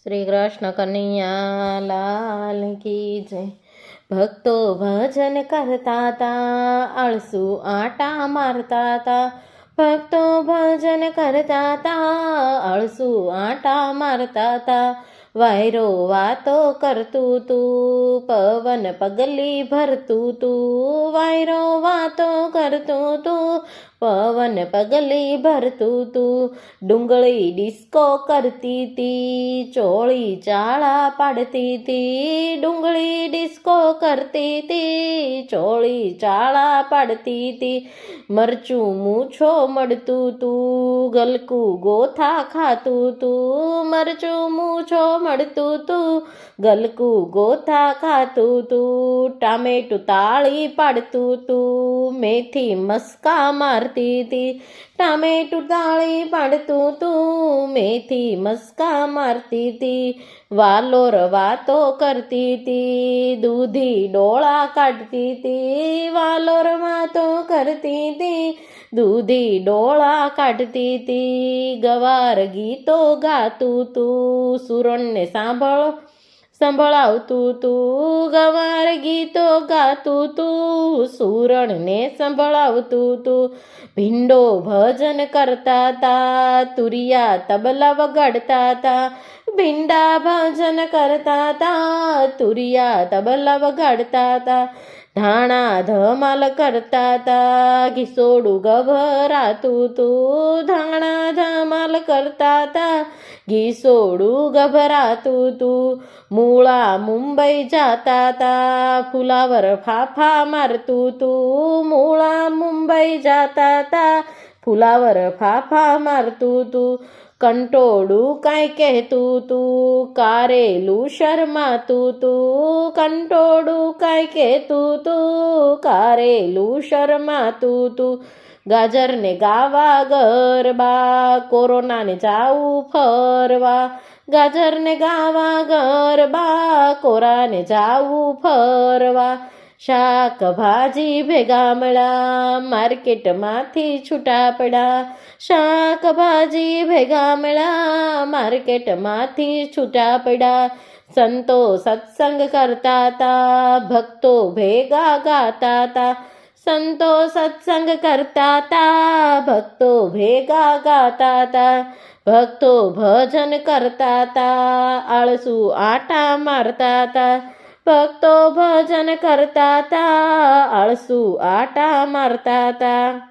શ્રી કૃષ્ણ કનૈયા લાલ કી જય। ભક્તો ભજન કરતા તા, આળસુ આટા મારતા તા। ભક્તો ભજન કરતા તા, આળસુ આટા મારતા તા। વાયરો વાતો કરતું તું, પવન પગલી ભરતું તું। વાયરો વાતો કરતું તું, પવન પગલી ભરતું તું। ડુંગળી ડિસ્કો કરતી તી, ચોળી ચાળા પાડતી તી। ડુંગળી ડિસ્કો કરતી તી, ચોળી ચાળા પાડતી તી। મરચું મૂછો મળતું તું, ગલકું ગોથા ખાતું તું। મરચું મૂછો મળતું તું, ગલકું ગોથા ખાતું તું। ટામેટું તાળી પાડતું તું, મેથી મસ્કા મારતી તી। ટામેટું તાળી પાડતું તું, મેથી મસ્કા મારતી તી। વાલોર વાતો કરતી તી, દૂધી ડોળા કાઢતી તી। વાલોર વાતો કરતી તી, દૂધી ડોળા કાઢતી તી। ગવાર ગીતો ગાતું તું, સુરણને સંભળાવતું તું। ગવાર ગીતો ગાતું તું, સુરણને સંભળાવતું તું। ભીંડો ભજન કરતા તા, તુરિયા તબલા વગાડતા તા। ભીંડા ભજન કરતા તા, તુરિયા તબલા વગાડતા તા। ધાણા ધમાલ કરતા તા, ઘીસોડું ગભરાતું તું। ધાણા ધમાલ કરતા તા, ઘીસોડું ગભરાતું તું। મૂળા મુંબઈ જાતા તા, ફુલાવર ફાફા મારતું તું। મૂળા મુંબઈ જાતા તા, ફુલાવર ફાફા મારતું તું। કંટોળું કાંઈ કહેતું તું, કારેલું શરમાતું તું। કંટોળું કાંઈ કહેતું તું, કારેલું શરમાતું તું। ગાજરને ગાવા ગરબા, કોરોનાને જાવું ફરવા। ગાજરને ગાવા ગરબા, કોરાને જાવું ફરવા। શાકભાજી ભેગા મળ્યા, માર્કેટમાંથી છૂટા પડ્યા। શાકભાજી ભેગા મળ્યા, માર્કેટમાંથી છૂટા પડ્યા। સંતો સત્સંગ કરતા તા, ભક્તો ભેગા ગાતા તા। સંતો સત્સંગ કરતા તા, ભક્તો ભેગા ગાતા તા। ભક્તો ભજન કરતા તા, આળસુ આટા મારતા તા। ભક્તો ભજન કરતા તા, આળસુ આટા મારતા તા।